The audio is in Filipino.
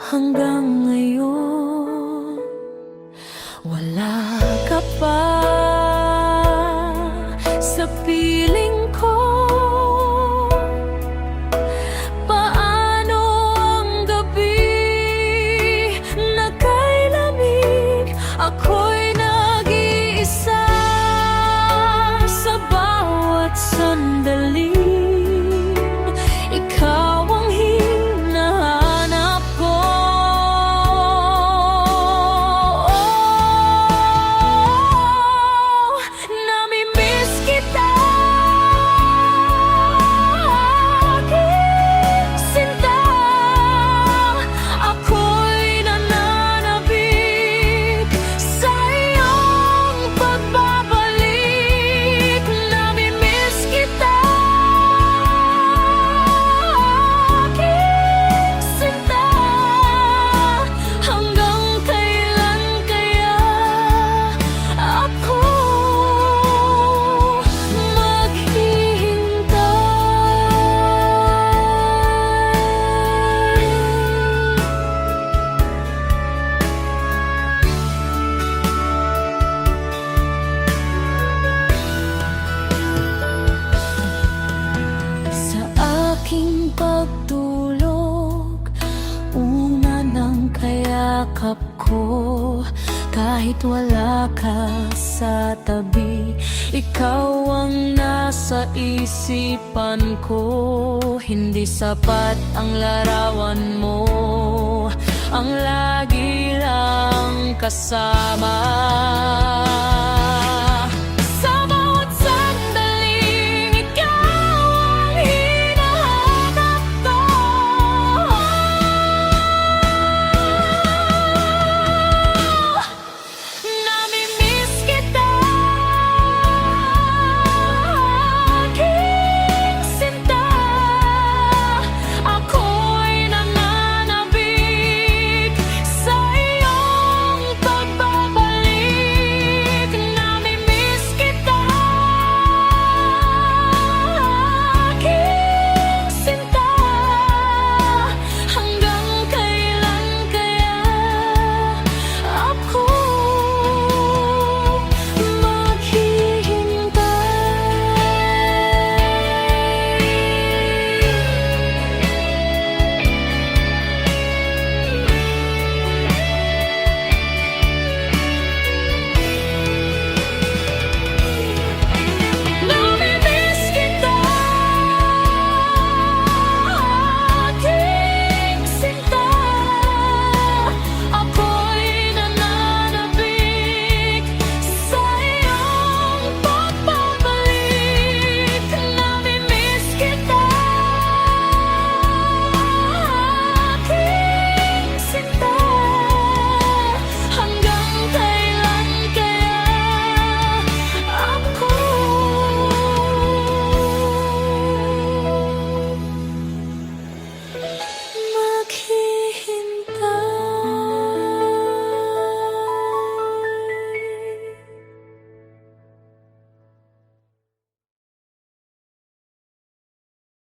hanggang ngayon wala ka pa sa piling ko. Paano ang gabi na kay lamig, ako'y nag-iisa sa bawat sandali. Ikaw ang hinahanap ko. Nami-miss kita, aking sinta. Ako'y nananabik sa iyong pagbabalik. Nami-miss kita, aking sinta. Hanggang kailan kaya ako sa aking pagtulog, una ng kayakap ko. Kahit wala ka sa tabi, ikaw ang nasa isipan ko. Hindi sapat ang larawan mo, ang lagi lang kasama.